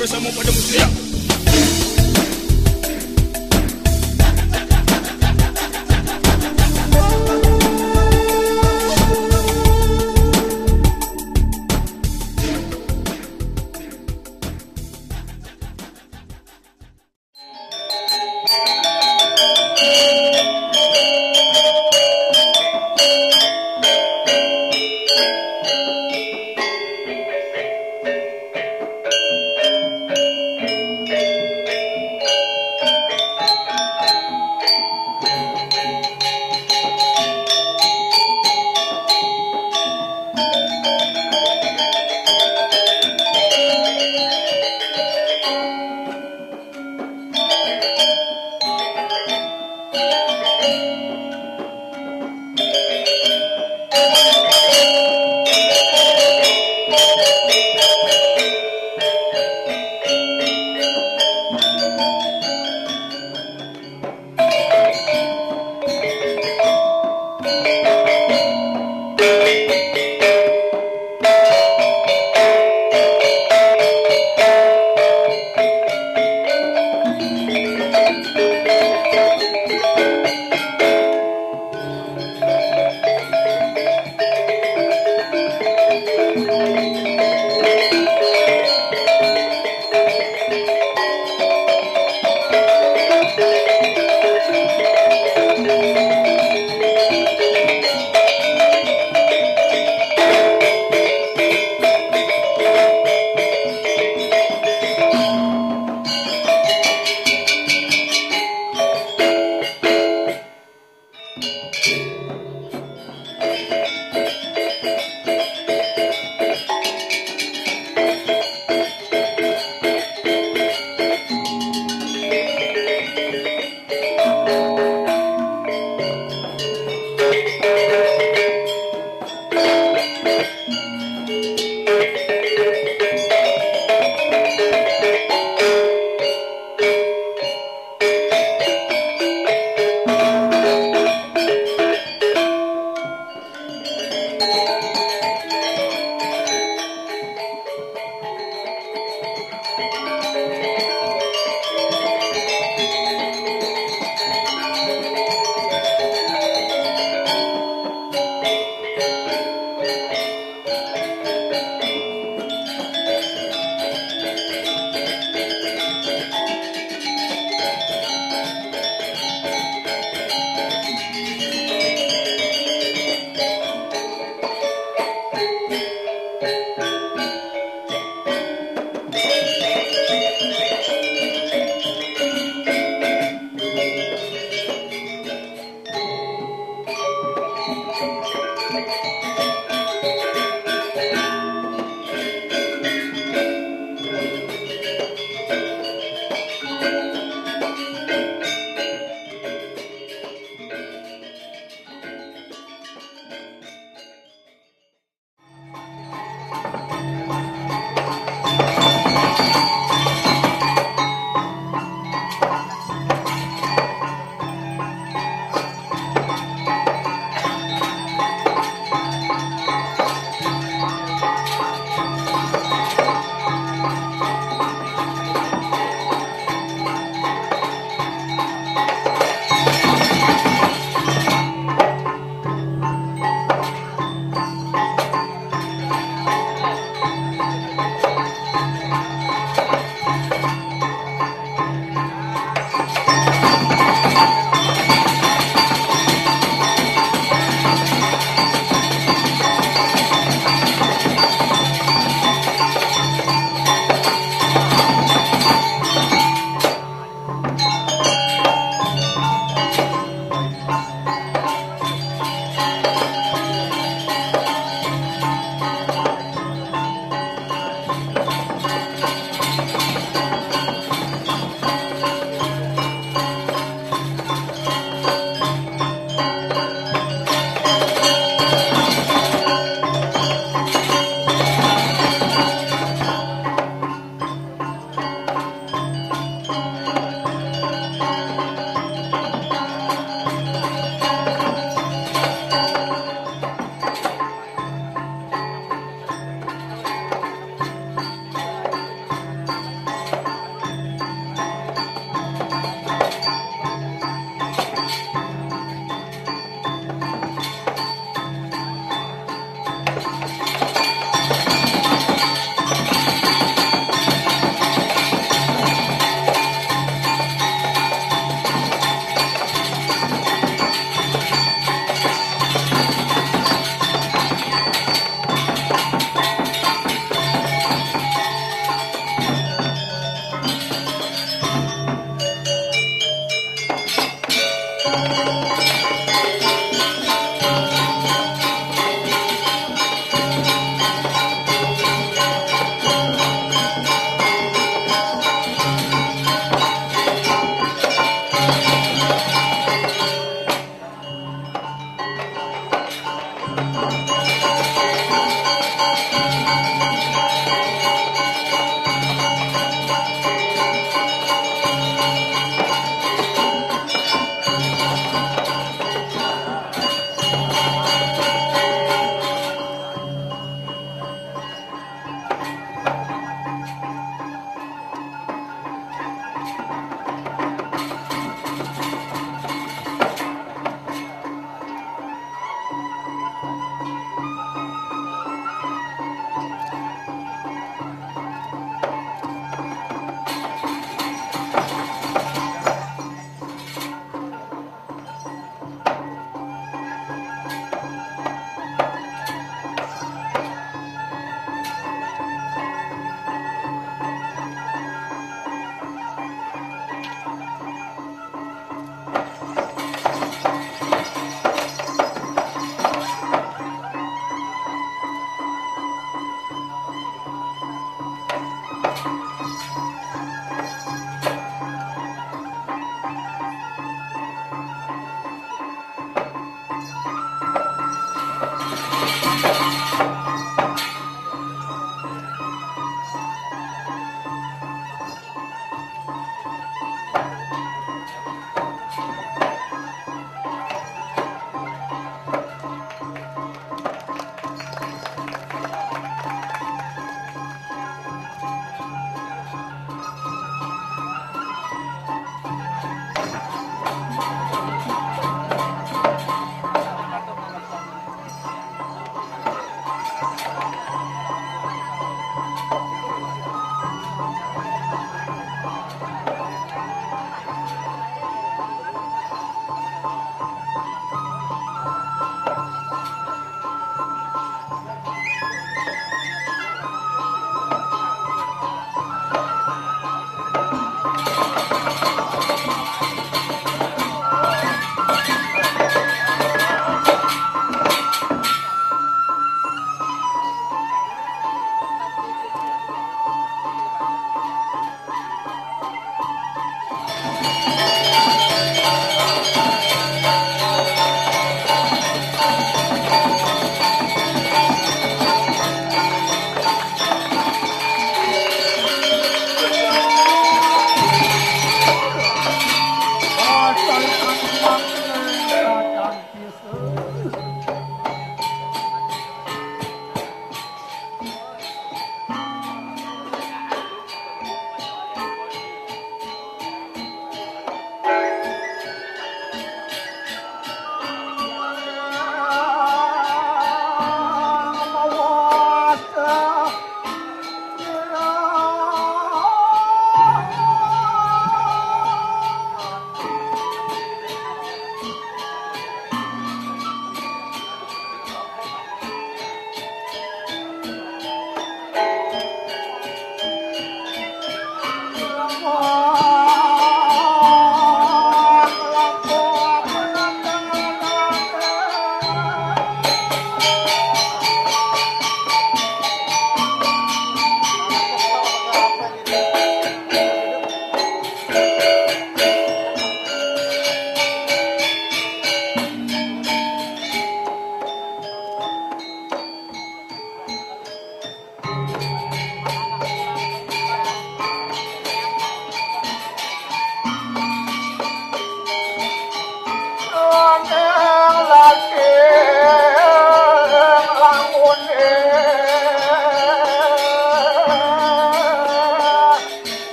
bersama pada muslim.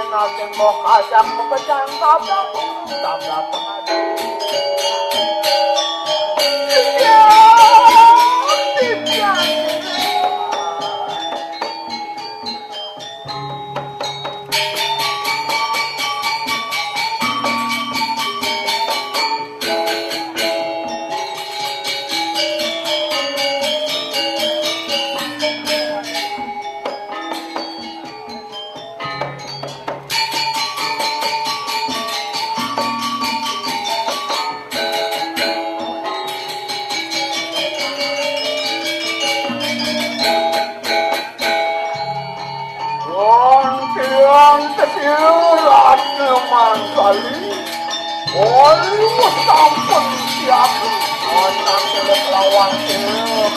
Natin mo kayang mabadang tabang tabang kali. Oh, sampun siap. Anak telek lawan ibu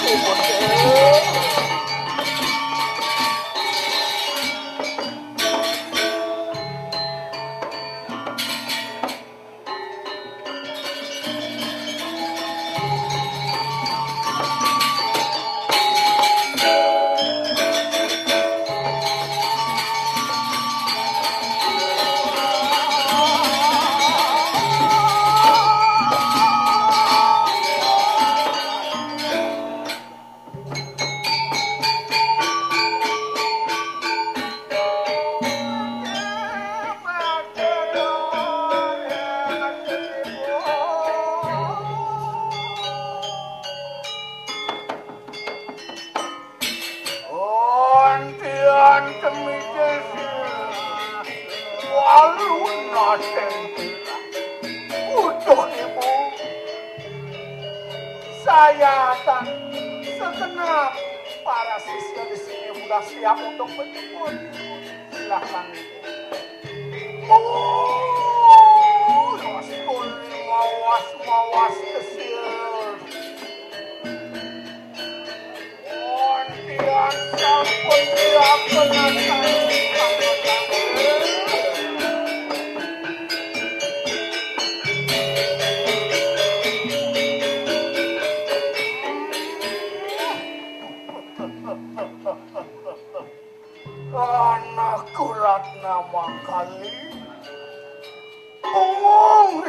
untuk ibu, saya dan segenap para siswa di sini sudah siap untuk menjemput. Silakan. Oh, mawas kesir. Ontian sampun siap pengantin. Anakku Ratna Manggali,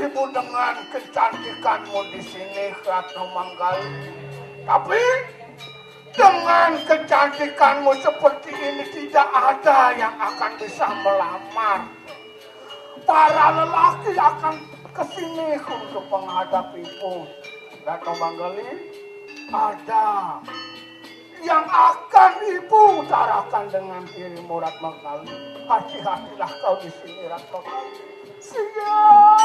ibu dengan kecantikanmu di sini Ratna Manggali. Tapi dengan kecantikanmu seperti ini tidak ada yang akan bisa melamar. Para lelaki akan kesini untuk menghadapimu. Ratna Manggali, ada yang akan ibu utarakan dengan dirimu Ratna Manggali. Hati-hatilah kau di sini Ratna Manggali. Siang.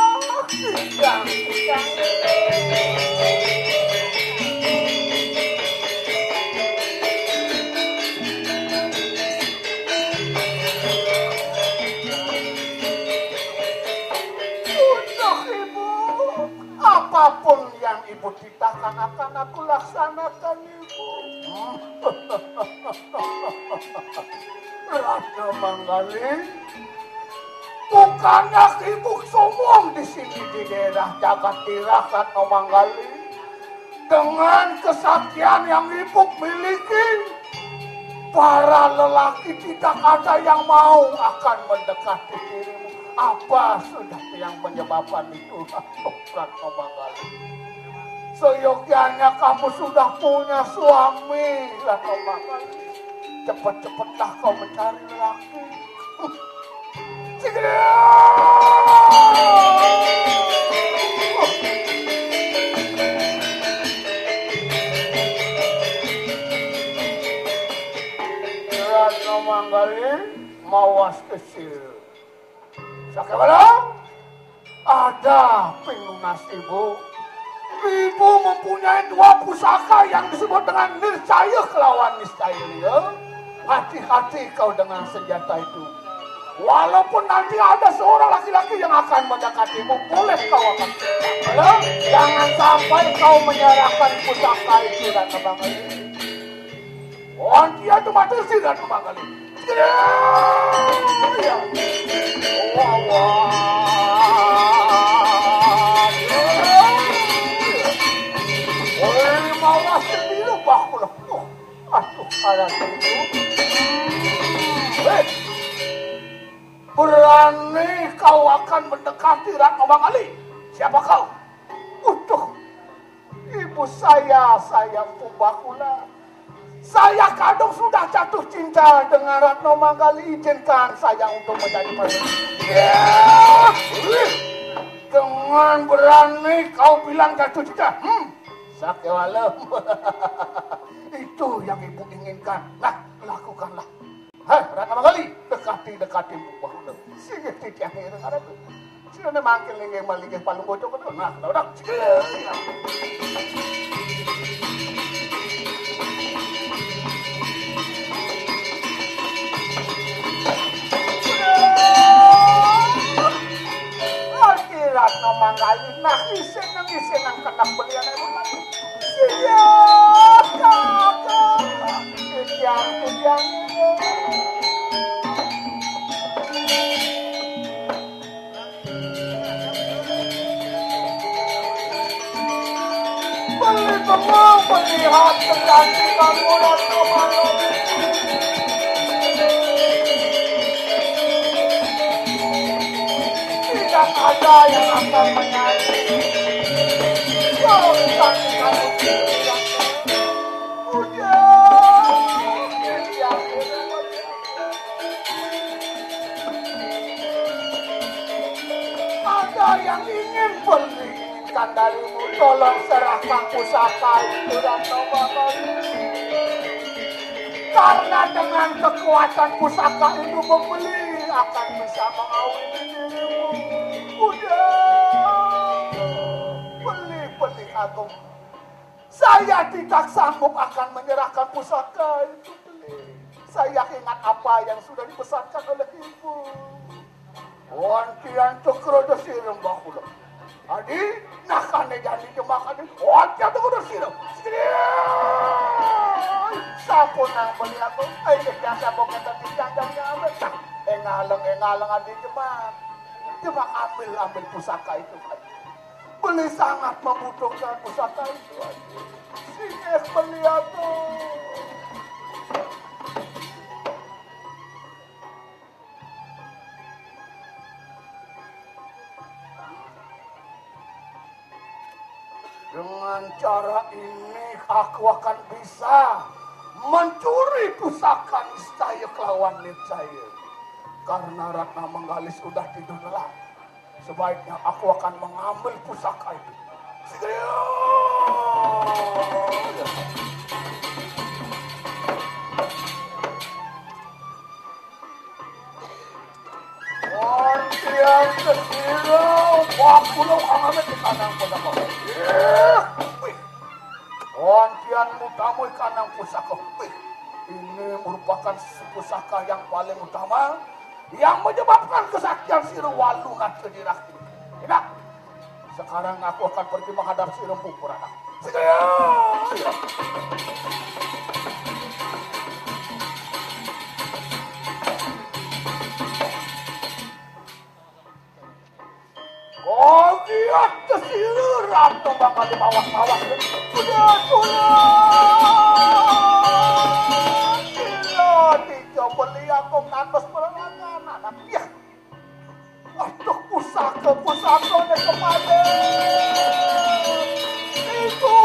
Untuk ibu, apapun yang ibu ceritakan akan aku laksanakan ibu. Ratna Manggali, bukannya ibu sombong di sini di daerah Jagatira Ratna Manggali. Dengan kesaktian yang ibu miliki, para lelaki tidak ada yang mau akan mendekati dirimu. Apa sudah yang menyebabkan itu Ratna Manggali? Seyogyanya kamu sudah punya suami Ratna Manggali. Cepat-cepatlah kau mencari lelaki. Ratna Manggali mawas kesir. Sakabala, ada pinunas ibu. Ibu mempunyai 2 pusaka yang disebut dengan niscaya kelawan niscaya. Hati-hati kau dengan senjata itu. Walaupun nanti ada seorang laki-laki yang akan mendekatimu, boleh kau akan menang. Jangan sampai kau menyerahkan pusaka itu Ratna Manggali. Dia itu mati sih Ratna Manggali. Mawas sendiri bakulah. Aduh, ada itu. Berani kau akan mendekati Ratna Manggali? Siapa kau? Ibu saya Pumbakula. Saya kadung sudah jatuh cinta dengan Ratna Manggali. Izinkan saya untuk menjadi pemimpin. Dengan berani kau bilang jatuh cinta. Sakewala. Itu yang ibu inginkan. Nah, lakukanlah. Ratna Manggali, dekati Pumbakula. Sige tidak ada. Sino na makin lingay maligay palunggo ko to. Nah, udah. Ratna Manggali nah isin ang kanak belian ibu lagi. Iya kakak. Kejang. Beli bengong melihat kecantikan Ratna Manggali. Tidak ada yang akan menyanyi. Oh, kecantikan ada yang ingin beli inginkan darimu, tolong serahkan pusaka itu Ratna Manggali. Karena dengan kekuatan pusaka itu membeli akan bisa mengawini dirimu. Udah beli agung. Saya tidak sanggup akan menyerahkan pusaka itu beli. Saya ingat apa yang sudah dipesankan oleh ibu. Wantian cekro desirem bakulo. Adi nakane jadi jemakan. Wantian cekro desirem. Sapo nang beli aku. Ay jasa boket tidak jadi ambil. Engalang adi jemak. Jemak ambil pusaka itu. Beli sangat membutuhkan pusaka itu. Singeh beli aku. Dengan cara ini aku akan bisa mencuri pusaka niscaya kelawan niscaya. Karena Ratna Manggali sudah tidur lelap. Sebaiknya aku akan mengambil pusaka itu. Wantian kesirau, wakulau angamet di kanang pusaka. Wantian mutamui kanang pusaka. Ini merupakan pusaka yang paling utama yang menyebabkan kesaktian si Waluna terdirak ini. Tidak. Sekarang aku akan pergi menghadap si Rembu Purana. Kau lihat ke sini Ratna Manggali mawas-mawas. Sudah. Dicoba lihat kau kantos perangan anak. Ya. Aduh pusaka nih kepada ibu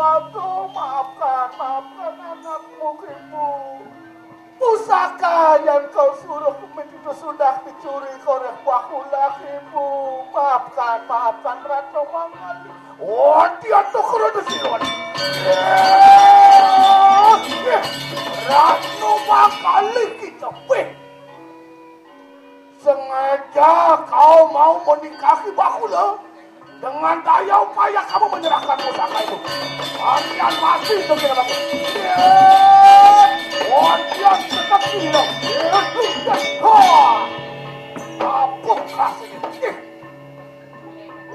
aku maafkan anakmu ibu. Pusaka yang kau suruh itu sudah dicuri oleh bakulah ibu. Maafkan Ratna Manggali. Oh dia tuh kerana siluan. Ratna Manggali kita sengaja kau mau menikahi Bakula. Dengan daya upaya kamu menyerahkan pusaka itu. Kalian mati dengan aku. Kalian tetap hidup. Apa kasihnya?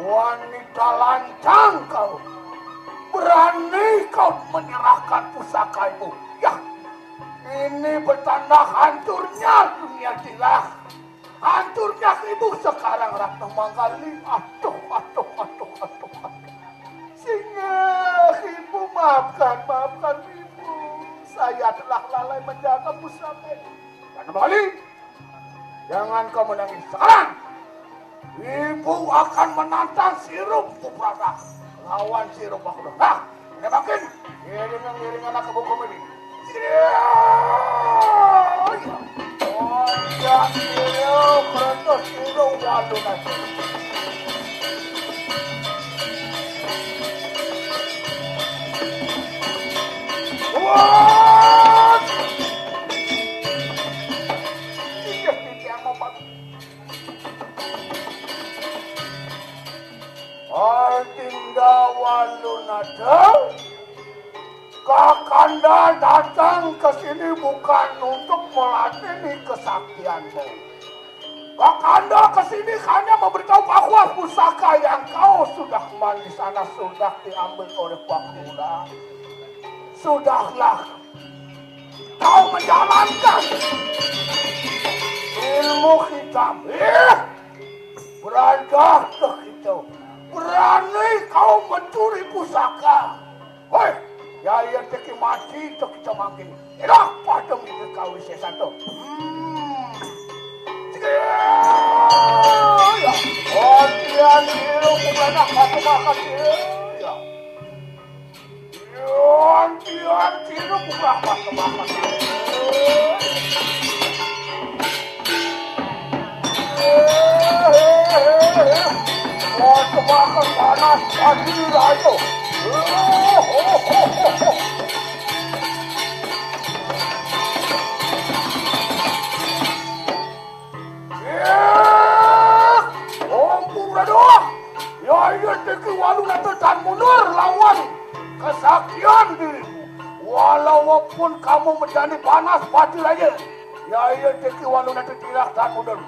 Wanita lancang kau. Berani kau menyerahkan pusaka itu. Ya, ini bertanda hancurnya dunia jilah. Hancurnya ibu sekarang Ratna Manggali. Aduh. Singa ibu maafkan ibu. Saya telah lalai menjaga pusaka itu. Ratna Manggali, jangan kau menangis sekarang. Ibu akan menantang si Rembu Purana lawan si Rembu Bakula. Nah, nembakin. Iring anak kebukum ini. Jangan kerentos hidung waduh nanti. What? Tidak membuat. Artinda walunada. Kakanda datang ke sini bukan untuk meladeni kesaktianmu. Kakanda ke sini hanya memberitahu bahwa pusaka yang kau sudah kembali di sana sudah diambil oleh Wakula. Sudahlah kau menjalankan ilmu hitam. Berada begitu. Berani kau mencuri pusaka. Hei, Yaya teki mati itu kita makin. Enak pada mikir kau Wisesa tu. Ya, Ontian Tiro kumlanak batu makan ya. Ontian Tiro kumlanak batu makan. Batu makan panas pagi rayo. Walau nanti dan mundur lawan kesaktian dirimu. Walaupun kamu menjadi panas pati saja. Ya iya teki walau nanti tidak dan mundur.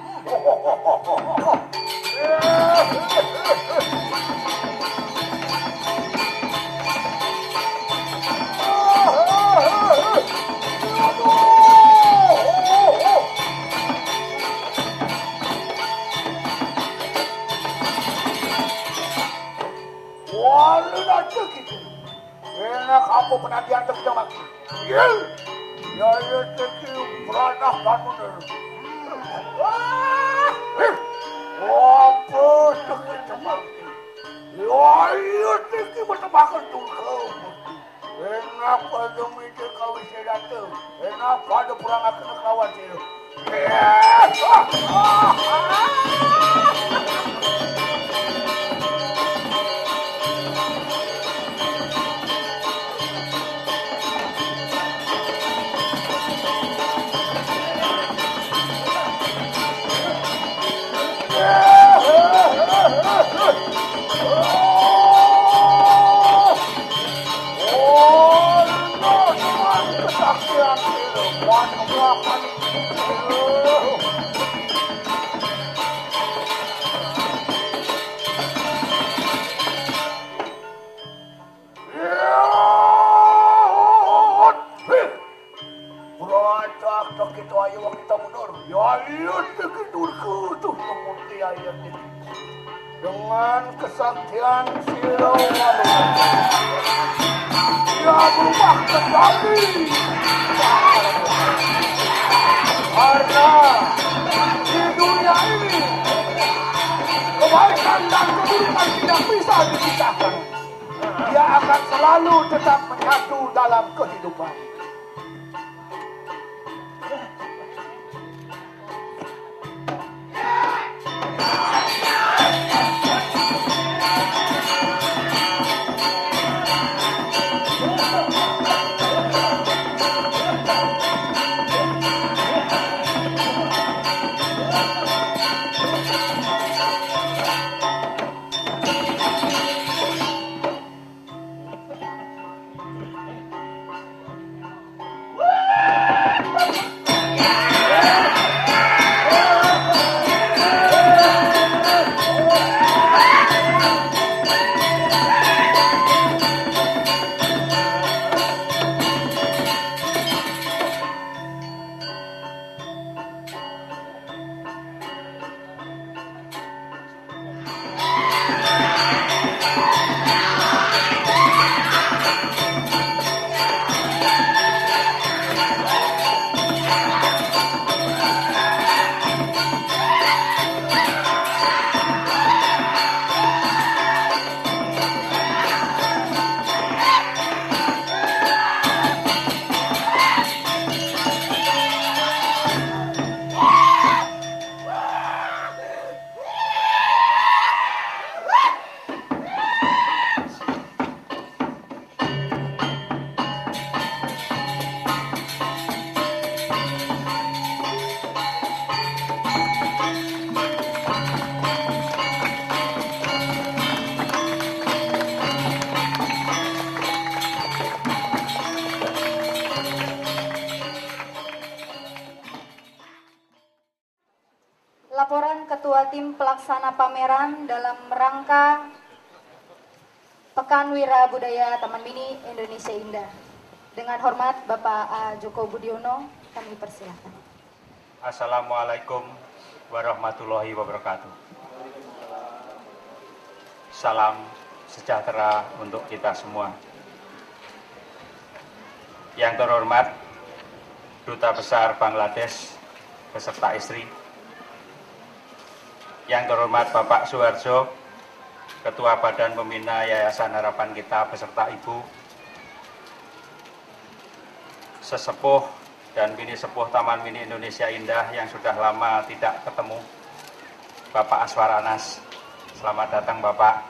Enak aku penantian terkejam lagi. Ya ya teki beranah dan mundur. Apa terkejam lagi? Ya ya teki bertebakan tungkau. Enak pada mikir kau bisa datang. Enak pada perang akan kawan itu. Dengan kesaktian Silowalu dia berubah menjadi karena di dunia ini kebaikan dan keburukan tidak bisa dipisahkan. Dia akan selalu tetap menyatu dalam kehidupan. Jawaban Ketua Tim Pelaksana Pameran dalam rangka Pekan Wira Budaya Taman Mini Indonesia Indah. Dengan hormat Bapak A. Joko Budiono, kami persilahkan. Assalamualaikum warahmatullahi wabarakatuh. Salam sejahtera untuk kita semua. Yang terhormat Duta Besar Bangladesh beserta istri, yang terhormat Bapak Suharjo, Ketua Badan Pembina Yayasan Harapan Kita beserta Ibu, sesepuh dan bini sepuh Taman Mini Indonesia Indah yang sudah lama tidak ketemu, Bapak Aswaranas. Selamat datang Bapak.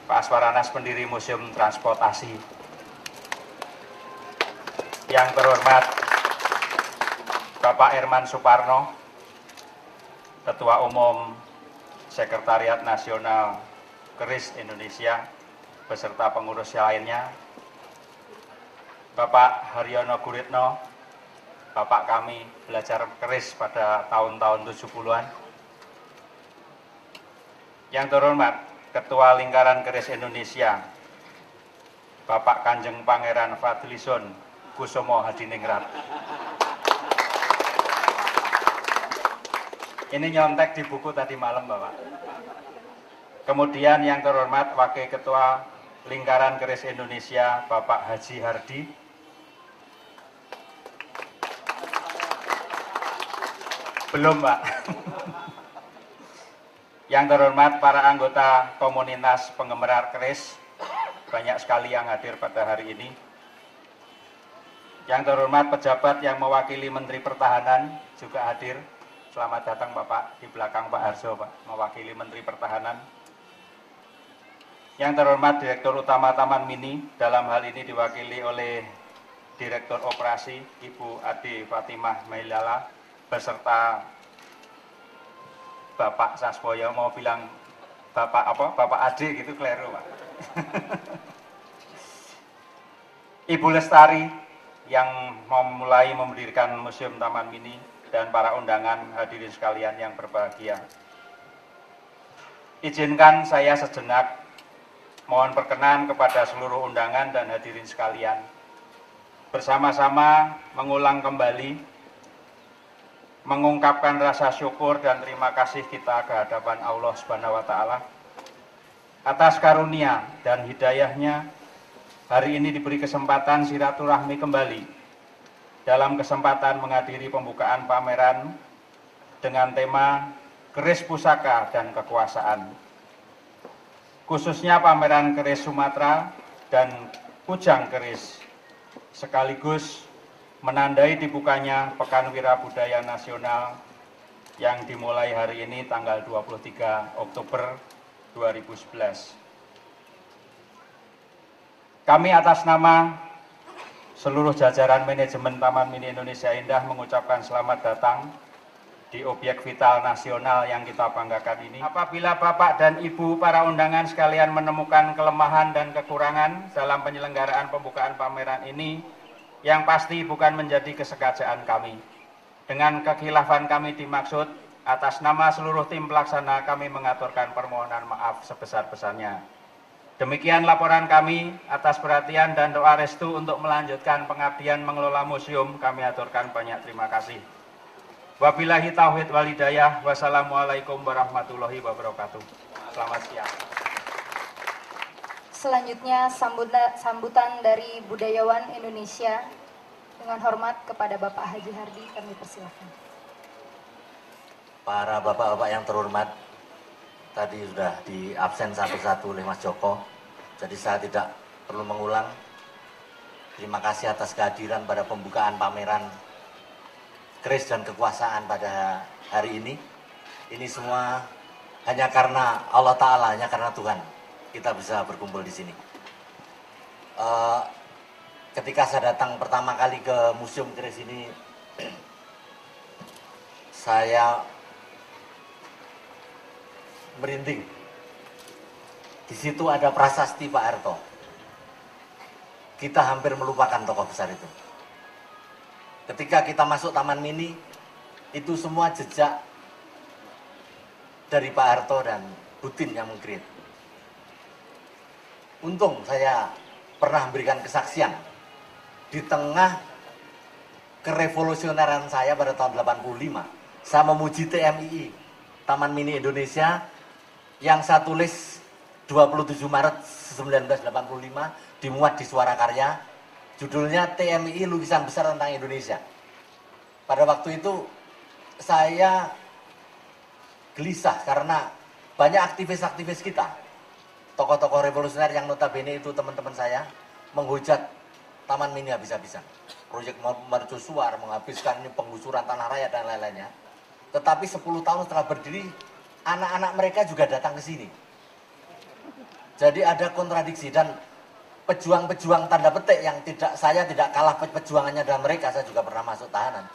Pak Aswaranas, pendiri Museum Transportasi. Yang terhormat Bapak Herman Suparno, Ketua Umum Sekretariat Nasional Keris Indonesia beserta pengurus lainnya, Bapak Haryono Guritno, Bapak kami belajar keris pada tahun-tahun 70-an. Yang terhormat Ketua Lingkaran Keris Indonesia, Bapak Kanjeng Pangeran Fadlison Kusumo Hadiningrat. Ini nyontek di buku tadi malam, Bapak. Kemudian yang terhormat Wakil Ketua Lingkaran Keris Indonesia, Bapak Haji Hardi. Belum, Pak. Yang terhormat para anggota komunitas penggemar keris, banyak sekali yang hadir pada hari ini. Yang terhormat pejabat yang mewakili Menteri Pertahanan juga hadir. Selamat datang Bapak, di belakang Pak Harjo, Pak, mewakili Menteri Pertahanan. Yang terhormat Direktur Utama Taman Mini, dalam hal ini diwakili oleh Direktur Operasi Ibu Ade Fatimah Mailala, beserta Bapak Sasboyo, mau bilang Bapak apa? Bapak Ade gitu, keliru Pak. Ibu Lestari yang memulai mendirikan Museum Taman Mini, dan para undangan hadirin sekalian yang berbahagia. Izinkan saya sejenak mohon perkenan kepada seluruh undangan dan hadirin sekalian, bersama-sama mengulang kembali, mengungkapkan rasa syukur dan terima kasih kita ke hadapan Allah Subhanahu wa Ta'ala atas karunia dan hidayahnya. Hari ini diberi kesempatan silaturahmi kembali dalam kesempatan menghadiri pembukaan pameran dengan tema Keris Pusaka dan Kekuasaan. Khususnya pameran keris Sumatera dan Kujang Keris, sekaligus menandai dibukanya Pekan Wira Budaya Nasional yang dimulai hari ini tanggal 23 Oktober 2011. Kami atas nama seluruh jajaran manajemen Taman Mini Indonesia Indah mengucapkan selamat datang di objek vital nasional yang kita banggakan ini. Apabila Bapak dan Ibu para undangan sekalian menemukan kelemahan dan kekurangan dalam penyelenggaraan pembukaan pameran ini, yang pasti bukan menjadi kesengajaan kami. Dengan kekhilafan kami dimaksud, atas nama seluruh tim pelaksana kami mengaturkan permohonan maaf sebesar-besarnya. Demikian laporan kami. Atas perhatian dan doa restu untuk melanjutkan pengabdian mengelola museum, kami aturkan banyak terima kasih. Wabillahi tauhid wal hidayah. Wassalamualaikum warahmatullahi wabarakatuh. Selamat siang. Selanjutnya sambutan dari budayawan Indonesia. Dengan hormat kepada Bapak Haji Hardi, kami persilahkan. Para bapak-bapak yang terhormat, tadi sudah di absen satu-satu oleh Mas Joko, jadi saya tidak perlu mengulang. Terima kasih atas kehadiran pada pembukaan pameran Keris dan Kekuasaan pada hari ini. Ini semua hanya karena Allah Ta'ala, hanya karena Tuhan kita bisa berkumpul di sini. Ketika saya datang pertama kali ke Museum Keris ini, saya merinding. Di situ ada prasasti Pak Harto. Kita hampir melupakan tokoh besar itu. Ketika kita masuk Taman Mini, itu semua jejak dari Pak Harto dan Butin yang meng-create. Untung saya pernah memberikan kesaksian di tengah kerevolusioneran saya pada tahun 85. Saya memuji TMII, Taman Mini Indonesia, yang saya tulis 27 Maret 1985, dimuat di Suara Karya, judulnya TMII Lukisan Besar Tentang Indonesia. Pada waktu itu saya gelisah karena banyak aktivis-aktivis kita, tokoh-tokoh revolusioner yang notabene itu teman-teman saya, menghujat Taman Mini habis-habisan. Proyek mercusuar, menghabiskan ini penggusuran tanah raya dan lain-lainnya. Tetapi 10 tahun setelah berdiri, anak-anak mereka juga datang ke sini. Jadi ada kontradiksi dan pejuang-pejuang tanda petik yang saya tidak kalah perjuangannya dan mereka, saya juga pernah masuk tahanan.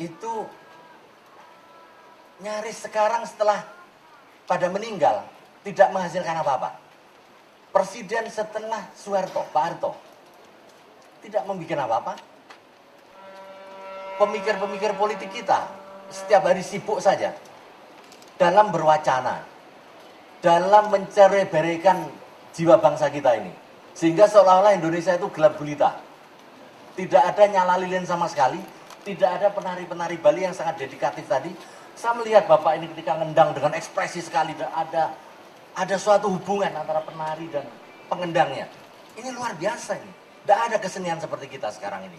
Itu nyaris sekarang setelah pada meninggal tidak menghasilkan apa-apa. Presiden setelah Soeharto, Pak Harto, tidak membuat apa-apa. Pemikir-pemikir politik kita setiap hari sibuk saja dalam berwacana, dalam mencerai-beraikan jiwa bangsa kita ini. Sehingga seolah-olah Indonesia itu gelap gulita. Tidak ada nyala lilin sama sekali, tidak ada penari-penari Bali yang sangat dedikatif tadi. Saya melihat Bapak ini ketika ngendang dengan ekspresi sekali, ada suatu hubungan antara penari dan pengendangnya. Ini luar biasa ini. Tidak ada kesenian seperti kita sekarang ini.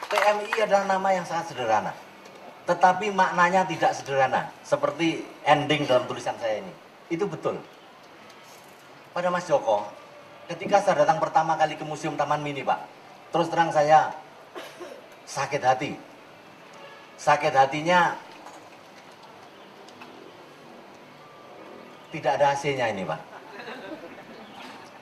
TMI adalah nama yang sangat sederhana. Tetapi maknanya tidak sederhana. Seperti ending dalam tulisan saya ini. Itu betul. Pada Mas Joko, ketika saya datang pertama kali ke Museum Taman Mini, Pak, terus terang saya sakit hati. Sakit hatinya tidak ada AC-nya ini, Pak.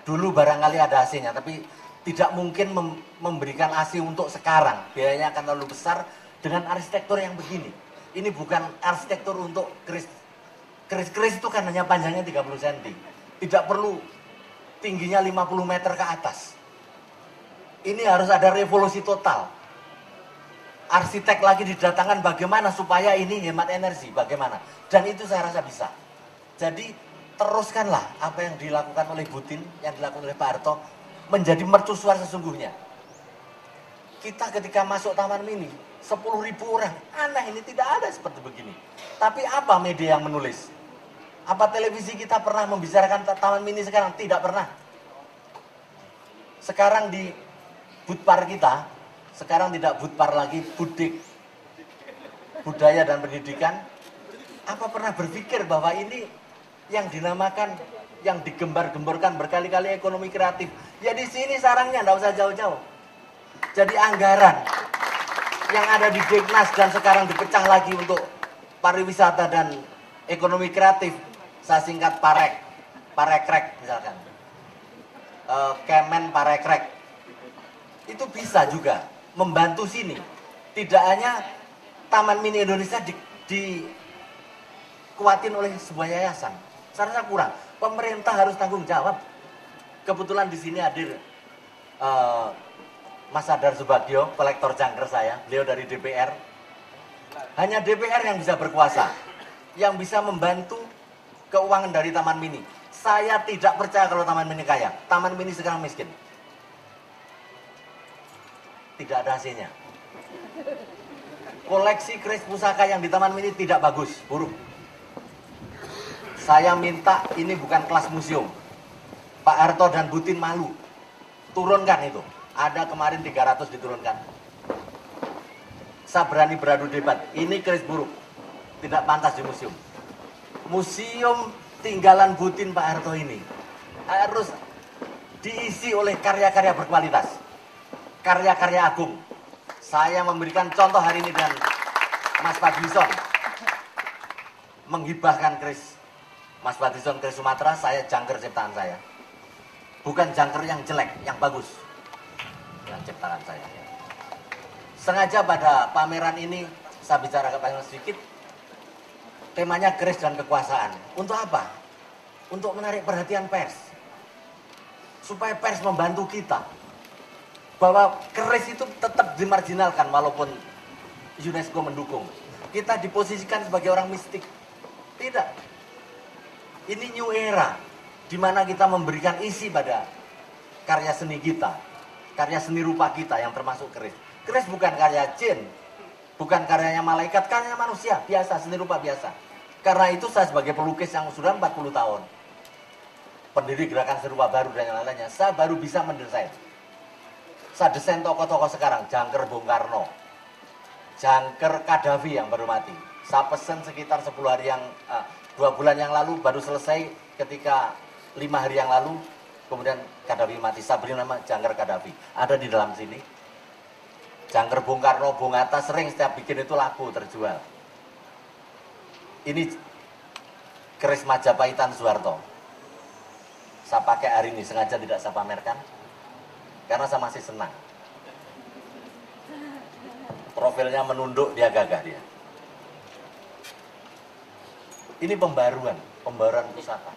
Dulu barangkali ada AC-nya, tapi tidak mungkin memberikan AC untuk sekarang. Biayanya akan terlalu besar dengan arsitektur yang begini. Ini bukan arsitektur untuk keris. Keris itu kan hanya panjangnya 30 cm. Tidak perlu tingginya 50 meter ke atas. Ini harus ada revolusi total. Arsitek lagi didatangkan bagaimana supaya ini hemat energi, bagaimana. Dan itu saya rasa bisa. Jadi teruskanlah apa yang dilakukan oleh Butin, yang dilakukan oleh Pak Harto, menjadi mercusuar sesungguhnya. Kita ketika masuk Taman Mini, 10.000 orang, aneh ini tidak ada seperti begini. Tapi apa media yang menulis? Apa televisi kita pernah membicarakan Taman Mini sekarang? Tidak pernah. Sekarang di Budpar kita, sekarang tidak Budpar lagi, Budik, Budaya dan Pendidikan. Apa pernah berpikir bahwa ini yang dinamakan, yang digembar-gemborkan berkali-kali ekonomi kreatif? Ya di sini sarangnya, tidak usah jauh-jauh. Jadi anggaran yang ada di Deknas dan sekarang dipecah lagi untuk pariwisata dan ekonomi kreatif, saya singkat Parekrek misalkan, Kemen Parekrek, itu bisa juga membantu sini. Tidak hanya Taman Mini Indonesia dikuatin oleh sebuah yayasan, saya rasa kurang. Pemerintah harus tanggung jawab. Kebetulan di sini hadir Mas Sadar Subagio, kolektor jangkar saya, beliau dari DPR. Hanya DPR yang bisa berkuasa, yang bisa membantu keuangan dari Taman Mini. Saya tidak percaya kalau Taman Mini kaya. Taman Mini sekarang miskin. Tidak ada hasilnya. Koleksi keris pusaka yang di Taman Mini tidak bagus, buruk. Saya minta, ini bukan kelas museum. Pak Harto dan Butin malu. Turunkan itu. Ada kemarin 300 diturunkan. Saya berani beradu debat. Ini keris buruk. Tidak pantas di museum. Museum tinggalan Butin Pak Harto ini harus diisi oleh karya-karya berkualitas. Karya-karya agung. Saya memberikan contoh hari ini dan Mas Fadlison menghibahkan keris. Mas Fadlison keris Sumatera, saya jangkar ciptaan saya. Bukan jangkar yang jelek, yang bagus. Yang ciptaan saya. Sengaja pada pameran ini saya bicara ke panel sedikit. Temanya keris dan kekuasaan. Untuk apa? Untuk menarik perhatian pers. Supaya pers membantu kita. Bahwa keris itu tetap dimarginalkan walaupun UNESCO mendukung. Kita diposisikan sebagai orang mistik. Tidak. Ini new era, di mana kita memberikan isi pada karya seni kita, karya seni rupa kita yang termasuk keris. Keris bukan karya jin, bukan karyanya malaikat, karyanya manusia, biasa, seni rupa biasa. Karena itu saya sebagai pelukis yang sudah 40 tahun, pendiri gerakan seni rupa baru dan yang lainnya, saya baru bisa mendesain. Saya desain tokoh-tokoh sekarang, Jangker Bung Karno, Jangker Kadafi yang baru mati. Saya pesen sekitar 10 hari 2 bulan yang lalu, baru selesai ketika 5 hari yang lalu, kemudian Kadafi mati. Saya beri nama Jangker Kadafi. Ada di dalam sini. Jangker Bung Karno, Bung Hatta sering setiap bikin itu laku terjual. Ini keris Majapahitan Soeharto. Saya pakai hari ini, sengaja tidak saya pamerkan, karena saya masih senang. Profilnya menunduk, dia gagah dia. Ini pembaruan pusaka.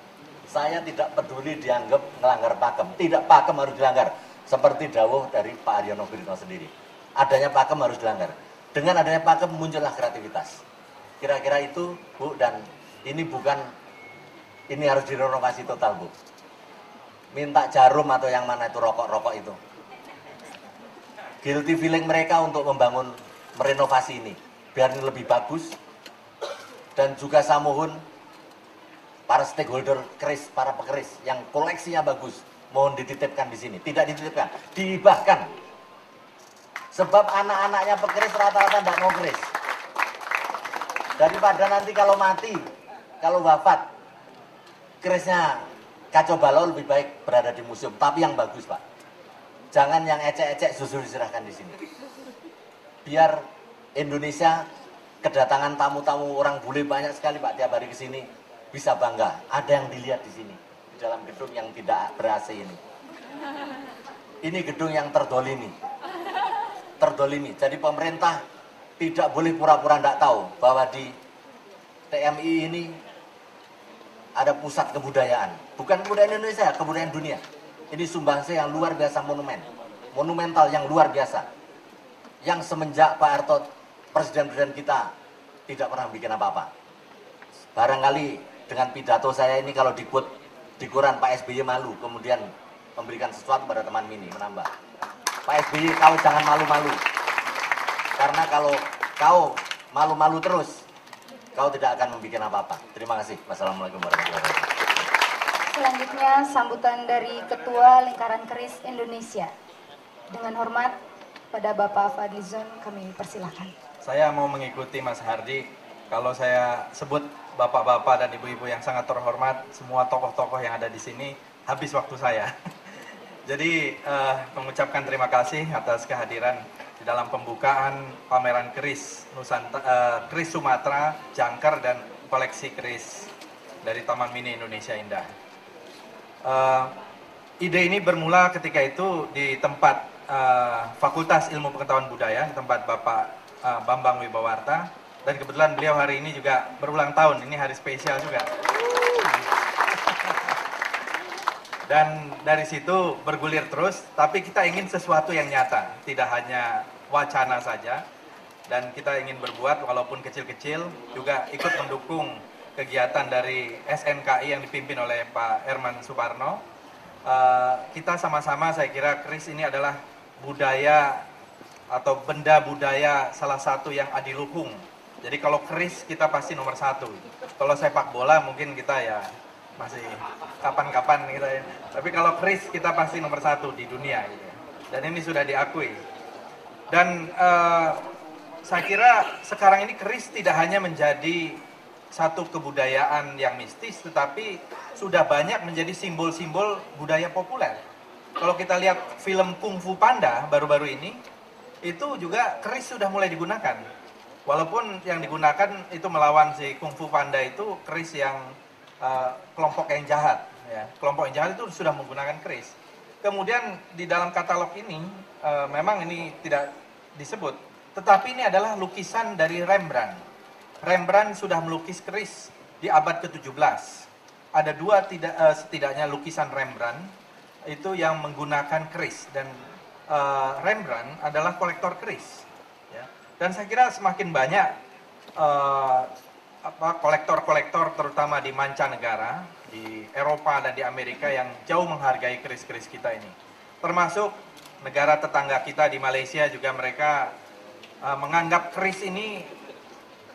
Saya tidak peduli dianggap melanggar pakem. Tidak, pakem harus dilanggar. Seperti dawuh dari Pak Aryono Birno sendiri. Adanya pakem harus dilanggar. Dengan adanya pakem muncullah kreativitas. Kira-kira itu, Bu, dan ini harus direnovasi total, Bu. Minta Jarum atau yang mana itu rokok-rokok itu. Guilty feeling mereka untuk merenovasi ini. Biar ini lebih bagus. Dan juga saya mohon para stakeholder keris, para pekeris yang koleksinya bagus, mohon dititipkan di sini. Tidak dititipkan, dihibahkan. Sebab anak-anaknya pekeris rata-rata tidak mau keris. Daripada nanti kalau mati, kalau wafat, kerisnya kacau balau, lebih baik berada di museum. Tapi yang bagus, Pak. Jangan yang ecek-ecek justru diserahkan di sini. Biar Indonesia kedatangan tamu-tamu orang bule banyak sekali, Pak, tiap hari ke sini, bisa bangga. Ada yang dilihat di sini, di dalam gedung yang tidak ber-AC ini. Ini gedung yang terdolimi. Jadi pemerintah tidak boleh pura-pura tidak tahu bahwa di TMI ini ada pusat kebudayaan. Bukan kebudayaan Indonesia, kebudayaan dunia. Ini sumbangsih yang luar biasa, monumental yang luar biasa. Yang semenjak Pak Harto, presiden-presiden kita, tidak pernah bikin apa-apa. Barangkali dengan pidato saya ini kalau di quote Pak SBY malu, kemudian memberikan sesuatu pada teman Mini, menambah. Pak SBY, kau jangan malu-malu. Karena kalau kau malu-malu terus, kau tidak akan membuat apa-apa. Terima kasih. Wassalamualaikum warahmatullahi wabarakatuh. Selanjutnya sambutan dari Ketua Lingkaran Keris Indonesia. Dengan hormat pada Bapak Fadlizon kami persilahkan. Saya mau mengikuti Mas Hardi. Kalau saya sebut bapak-bapak dan ibu-ibu yang sangat terhormat, semua tokoh-tokoh yang ada di sini, habis waktu saya. Jadi mengucapkan terima kasih atas kehadiran di dalam pembukaan pameran keris keris Sumatera, Jangker, dan koleksi keris dari Taman Mini Indonesia Indah. Ide ini bermula ketika itu di tempat Fakultas Ilmu Pengetahuan Budaya, di tempat Bapak Bambang Wibawarta, dan kebetulan beliau hari ini juga berulang tahun, ini hari spesial juga. Dan dari situ bergulir terus, tapi kita ingin sesuatu yang nyata, tidak hanya wacana saja, dan kita ingin berbuat walaupun kecil-kecil, juga ikut mendukung kegiatan dari SNKI yang dipimpin oleh Pak Herman Suparno. Kita sama-sama, saya kira keris ini adalah budaya atau benda budaya salah satu yang adiluhung. Jadi kalau keris kita pasti nomor satu. Kalau sepak bola mungkin kita ya masih kapan-kapan gitu ya. Tapi kalau keris kita pasti nomor satu di dunia gitu. Dan ini sudah diakui. Dan saya kira sekarang ini keris tidak hanya menjadi satu kebudayaan yang mistis, tetapi sudah banyak menjadi simbol-simbol budaya populer. Kalau kita lihat film Kung Fu Panda baru-baru ini, itu juga keris sudah mulai digunakan. Walaupun yang digunakan itu melawan si Kung Fu Panda itu keris yang kelompok yang jahat. Ya. Kelompok yang jahat itu sudah menggunakan keris. Kemudian di dalam katalog ini, memang ini tidak disebut, tetapi ini adalah lukisan dari Rembrandt. Rembrandt sudah melukis keris di abad ke-17. Ada dua setidaknya lukisan Rembrandt itu yang menggunakan keris, dan Rembrandt adalah kolektor keris. Ya. Dan saya kira semakin banyak kolektor-kolektor terutama di mancanegara, di Eropa dan di Amerika yang jauh menghargai keris-keris kita ini. Termasuk negara tetangga kita di Malaysia juga mereka menganggap keris ini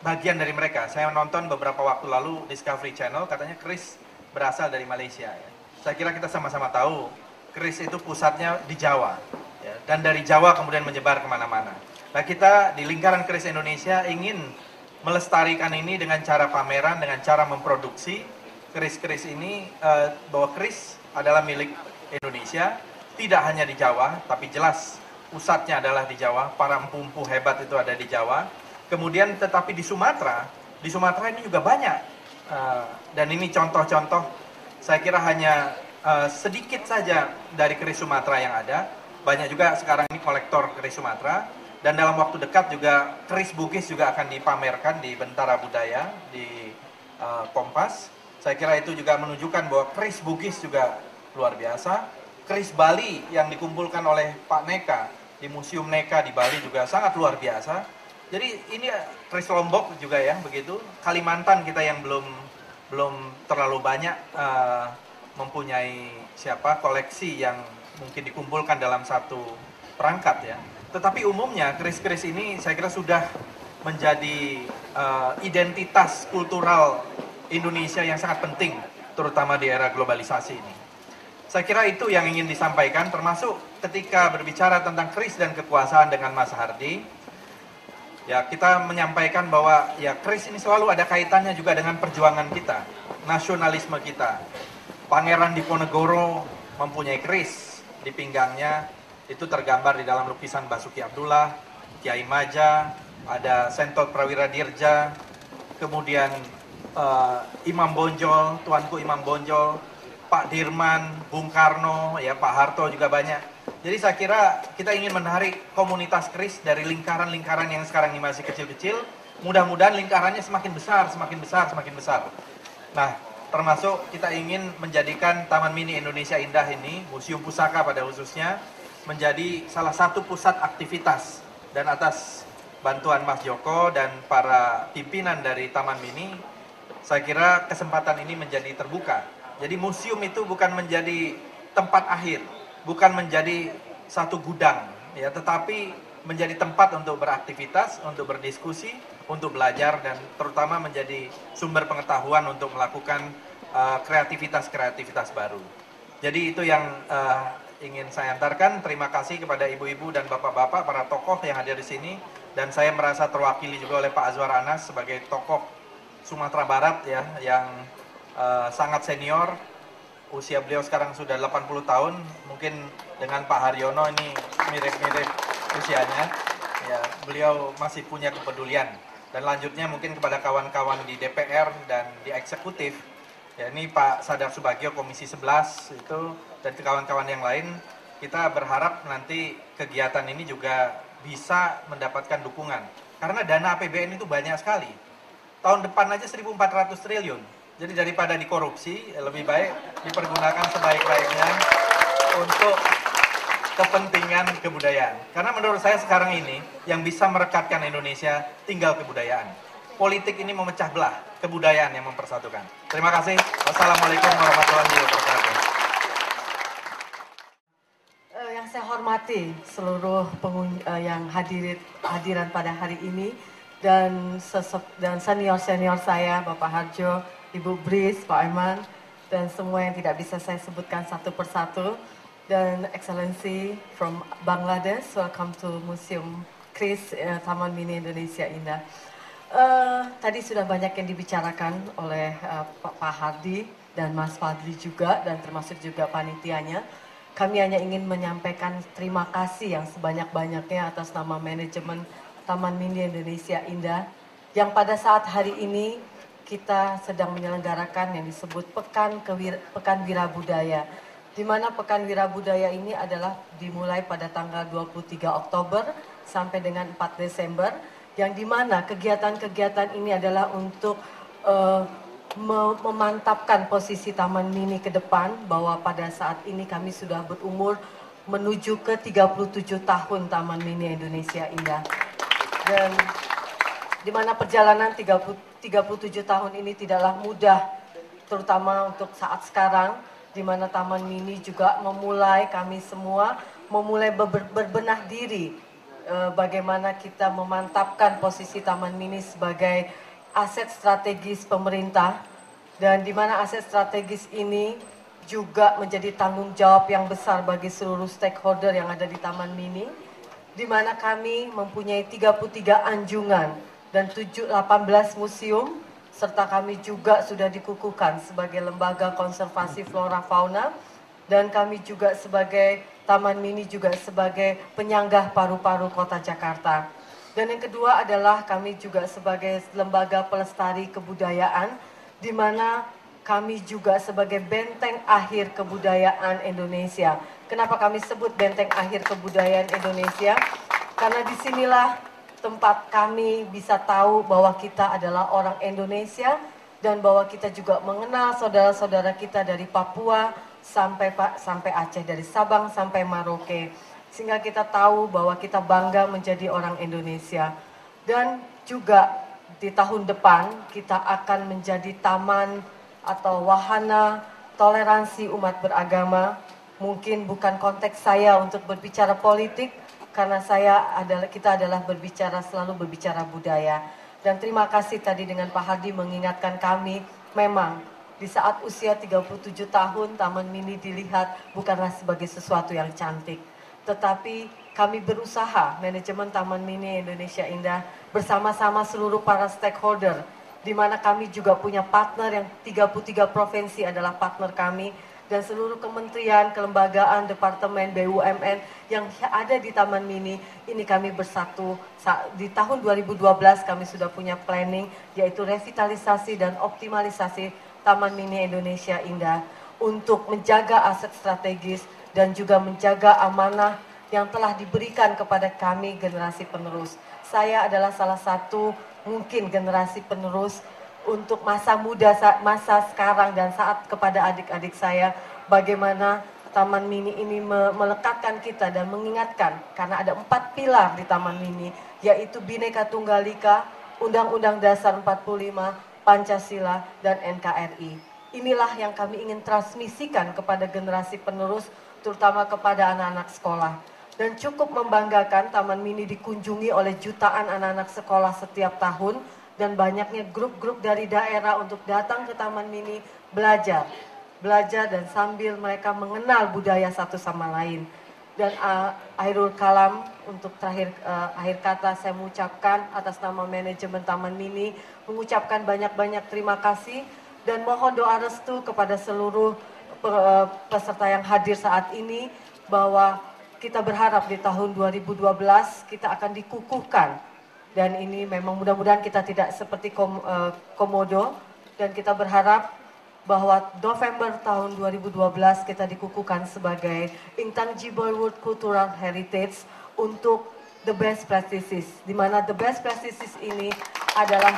bagian dari mereka. Saya nonton beberapa waktu lalu Discovery Channel, katanya keris berasal dari Malaysia. Ya. Saya kira kita sama-sama tahu keris itu pusatnya di Jawa. Ya, dan dari Jawa kemudian menyebar kemana-mana. Nah kita di lingkaran keris Indonesia ingin melestarikan ini dengan cara pameran, dengan cara memproduksi keris-keris ini, bahwa keris adalah milik Indonesia, tidak hanya di Jawa, tapi jelas pusatnya adalah di Jawa, para empu-empu hebat itu ada di Jawa. Kemudian tetapi di Sumatera ini juga banyak, dan ini contoh-contoh, saya kira hanya sedikit saja dari keris Sumatera yang ada, banyak juga sekarang ini kolektor keris Sumatera. Dan dalam waktu dekat juga keris Bugis juga akan dipamerkan di Bentara Budaya, di Kompas. Saya kira itu juga menunjukkan bahwa keris Bugis juga luar biasa. Keris Bali yang dikumpulkan oleh Pak Neka di Museum Neka di Bali juga sangat luar biasa. Jadi ini keris Lombok juga ya, begitu. Kalimantan kita yang belum terlalu banyak mempunyai koleksi yang mungkin dikumpulkan dalam satu perangkat ya. Tetapi umumnya keris-keris ini saya kira sudah menjadi identitas kultural Indonesia yang sangat penting, terutama di era globalisasi ini. Saya kira itu yang ingin disampaikan, termasuk ketika berbicara tentang keris dan kekuasaan dengan Mas Hardy, ya kita menyampaikan bahwa ya keris ini selalu ada kaitannya juga dengan perjuangan kita, nasionalisme kita. Pangeran Diponegoro mempunyai keris di pinggangnya. Itu tergambar di dalam lukisan Basuki Abdullah, Kiai Maja, ada Sentot Prawira Dirja, kemudian Imam Bonjol, Tuanku Imam Bonjol, Pak Dirman, Bung Karno, ya Pak Harto juga banyak. Jadi saya kira kita ingin menarik komunitas keris dari lingkaran-lingkaran yang sekarang ini masih kecil-kecil, mudah-mudahan lingkarannya semakin besar, semakin besar, semakin besar. Nah, termasuk kita ingin menjadikan Taman Mini Indonesia Indah ini, Museum Pusaka pada khususnya, menjadi salah satu pusat aktivitas. Dan atas bantuan Mas Joko dan para pimpinan dari Taman Mini, saya kira kesempatan ini menjadi terbuka. Jadi museum itu bukan menjadi tempat akhir, bukan menjadi satu gudang, ya, tetapi menjadi tempat untuk beraktivitas, untuk berdiskusi, untuk belajar, dan terutama menjadi sumber pengetahuan untuk melakukan kreativitas-kreativitas baru. Jadi itu yang ingin saya antarkan. Terima kasih kepada ibu-ibu dan bapak-bapak, para tokoh yang hadir di sini, dan saya merasa terwakili juga oleh Pak Azwar Anas sebagai tokoh Sumatera Barat ya, yang sangat senior. Usia beliau sekarang sudah 80 tahun, mungkin dengan Pak Haryono ini mirip-mirip usianya. Ya, beliau masih punya kepedulian. Dan lanjutnya mungkin kepada kawan-kawan di DPR dan di eksekutif. Ya, ini Pak Sadar Subagio Komisi 11 itu, dan kawan-kawan yang lain, kita berharap nanti kegiatan ini juga bisa mendapatkan dukungan. Karena dana APBN itu banyak sekali. Tahun depan aja 1.400 triliun. Jadi daripada dikorupsi, lebih baik dipergunakan sebaik-baiknya untuk kepentingan kebudayaan. Karena menurut saya sekarang ini, yang bisa merekatkan Indonesia tinggal kebudayaan. Politik ini memecah belah, kebudayaan yang mempersatukan. Terima kasih. Wassalamualaikum warahmatullahi wabarakatuh. Yang saya hormati seluruh yang hadiran pada hari ini, dan senior-senior saya, Bapak Harjo, Ibu Bris, Pak Aiman, dan semua yang tidak bisa saya sebutkan satu persatu, dan Excellency from Bangladesh, welcome to Museum Keris Taman Mini Indonesia Indah. Tadi sudah banyak yang dibicarakan oleh Pak Hardy dan Mas Fadli juga, dan termasuk juga panitianya. Kami hanya ingin menyampaikan terima kasih yang sebanyak-banyaknya atas nama manajemen Taman Mini Indonesia Indah, yang pada saat hari ini kita sedang menyelenggarakan yang disebut Pekan Wirabudaya, di mana Pekan Wirabudaya ini adalah dimulai pada tanggal 23 Oktober sampai dengan 4 Desember, yang dimana kegiatan-kegiatan ini adalah untuk memantapkan posisi Taman Mini ke depan, bahwa pada saat ini kami sudah berumur menuju ke 37 tahun Taman Mini Indonesia Indah. Dan di mana perjalanan 37 tahun ini tidaklah mudah, terutama untuk saat sekarang, di mana Taman Mini juga memulai, kami semua memulai berbenah diri bagaimana kita memantapkan posisi Taman Mini sebagai aset strategis pemerintah, dan di mana aset strategis ini juga menjadi tanggung jawab yang besar bagi seluruh stakeholder yang ada di Taman Mini, di mana kami mempunyai 33 anjungan dan 18 museum, serta kami juga sudah dikukuhkan sebagai lembaga konservasi flora fauna, dan kami juga sebagai Taman Mini juga sebagai penyanggah paru-paru Kota Jakarta. Dan yang kedua adalah kami juga sebagai lembaga pelestari kebudayaan, di mana kami juga sebagai benteng akhir kebudayaan Indonesia. Kenapa kami sebut benteng akhir kebudayaan Indonesia? Karena disinilah tempat kami bisa tahu bahwa kita adalah orang Indonesia, dan bahwa kita juga mengenal saudara-saudara kita dari Papua sampai Aceh, dari Sabang sampai Merauke, sehingga kita tahu bahwa kita bangga menjadi orang Indonesia. Dan juga di tahun depan kita akan menjadi taman atau wahana toleransi umat beragama. Mungkin bukan konteks saya untuk berbicara politik, karena kita adalah selalu berbicara budaya. Dan terima kasih tadi dengan Pak Hadi mengingatkan kami, memang di saat usia 37 tahun Taman Mini dilihat bukanlah sebagai sesuatu yang cantik, tetapi kami berusaha, manajemen Taman Mini Indonesia Indah bersama-sama seluruh para stakeholder, di mana kami juga punya partner yang 33 provinsi adalah partner kami, dan seluruh kementerian, kelembagaan, departemen, BUMN yang ada di Taman Mini ini kami bersatu. Di tahun 2012 kami sudah punya planning, yaitu revitalisasi dan optimalisasi Taman Mini Indonesia Indah untuk menjaga aset strategis dan juga menjaga amanah yang telah diberikan kepada kami generasi penerus. Saya adalah salah satu mungkin generasi penerus untuk masa muda, masa sekarang dan saat kepada adik-adik saya, bagaimana Taman Mini ini melekatkan kita dan mengingatkan, karena ada 4 pilar di Taman Mini, yaitu Bhinneka Tunggal Ika, Undang-Undang Dasar 45, Pancasila, dan NKRI. Inilah yang kami ingin transmisikan kepada generasi penerus, terutama kepada anak-anak sekolah. Dan cukup membanggakan, Taman Mini dikunjungi oleh jutaan anak-anak sekolah setiap tahun, dan banyaknya grup-grup dari daerah untuk datang ke Taman Mini belajar dan sambil mereka mengenal budaya satu sama lain. Dan akhirul kalam, untuk akhir kata saya mengucapkan atas nama manajemen Taman Mini, mengucapkan banyak-banyak terima kasih dan mohon doa restu kepada seluruh peserta yang hadir saat ini, bahwa kita berharap di tahun 2012 kita akan dikukuhkan. Dan ini memang mudah-mudahan kita tidak seperti Komodo, dan kita berharap bahwa November tahun 2012 kita dikukuhkan sebagai Intangible World Cultural Heritage untuk the best practices, di mana the best practices ini adalah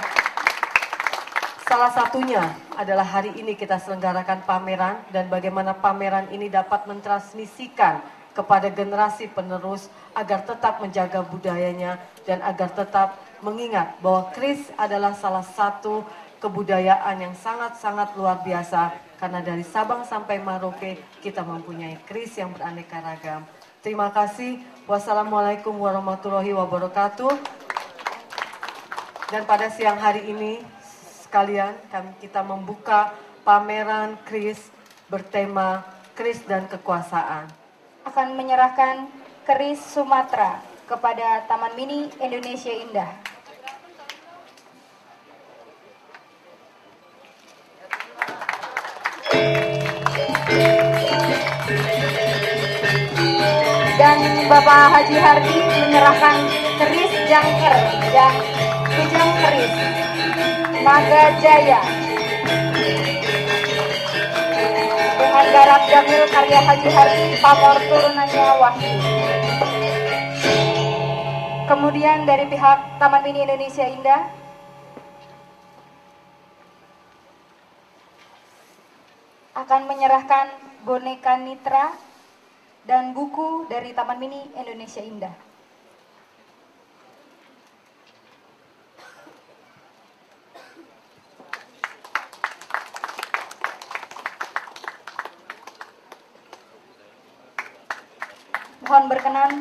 salah satunya adalah hari ini kita selenggarakan pameran, dan bagaimana pameran ini dapat mentransmisikan kepada generasi penerus agar tetap menjaga budayanya dan agar tetap mengingat bahwa keris adalah salah satu kebudayaan yang sangat-sangat luar biasa, karena dari Sabang sampai Merauke kita mempunyai keris yang beraneka ragam. Terima kasih. Wassalamualaikum warahmatullahi wabarakatuh. Dan pada siang hari ini sekalian kita membuka pameran keris bertema keris dan kekuasaan. Akan menyerahkan keris Sumatera kepada Taman Mini Indonesia Indah. Dan Bapak Haji Hardi menyerahkan keris jangker dan kujang keris Naga Jaya dengan garap jamil karya Haji Hardi, pamor turunannya Wahyu. Kemudian dari pihak Taman Mini Indonesia Indah akan menyerahkan boneka Nitra dan buku dari Taman Mini Indonesia Indah. Mohon berkenan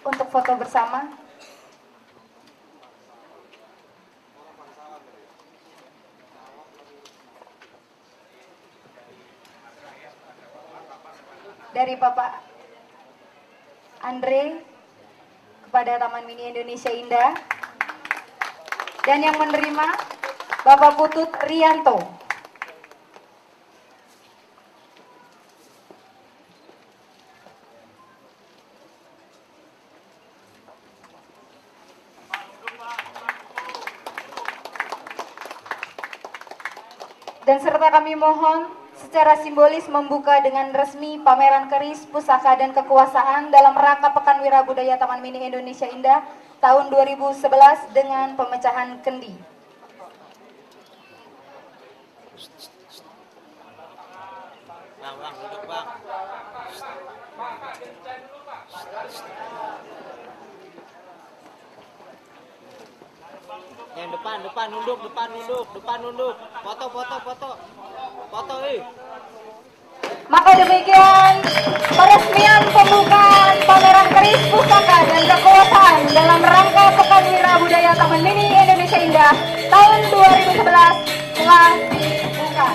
untuk foto bersama. Dari Bapak Andre kepada Taman Mini Indonesia Indah. Dan yang menerima Bapak Putut Rianto. Dan serta kami mohon secara simbolis membuka dengan resmi pameran keris, pusaka, dan kekuasaan dalam rangka Pekan Wirabudaya Taman Mini Indonesia Indah tahun 2011 dengan pemecahan kendi. Bang, duduk bang. Yang depan nunduk. Foto, Maka demikian peresmian pembukaan pameran keris, pusaka, dan kekuasaan dalam rangka Pekan Wirabudaya Taman Mini Indonesia Indah tahun 2011 telah dibuka.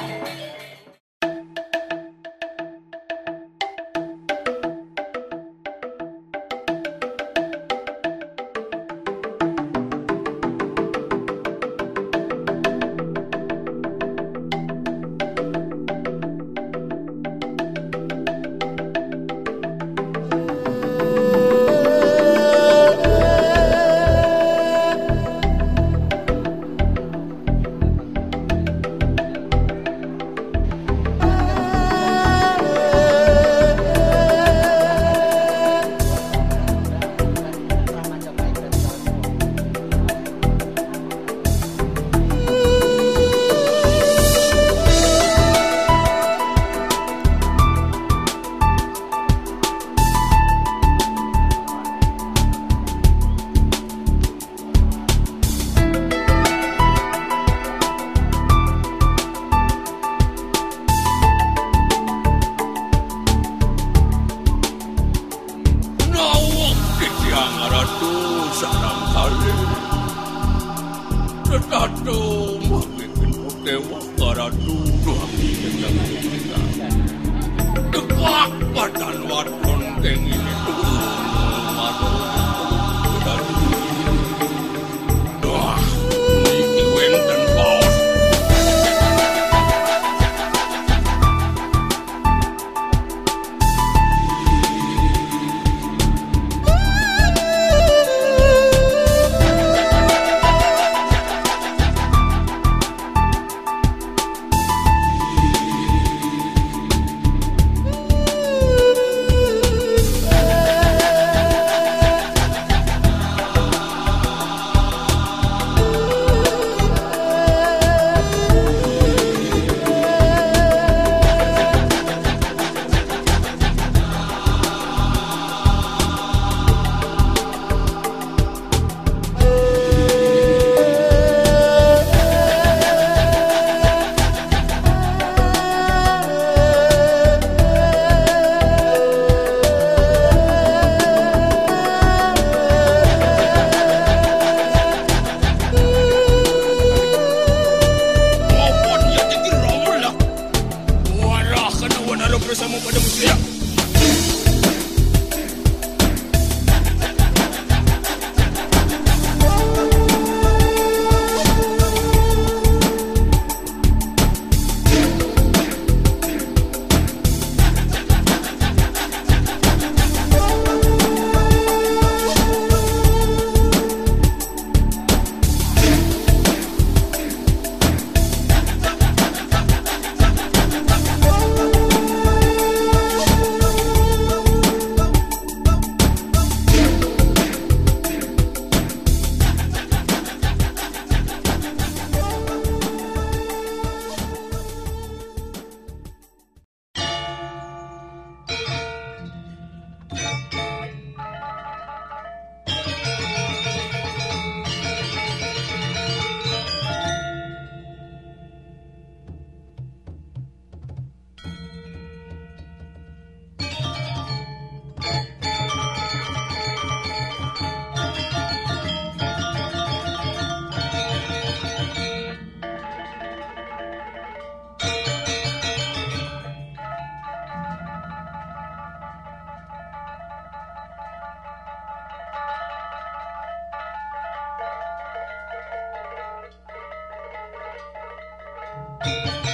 Thank you.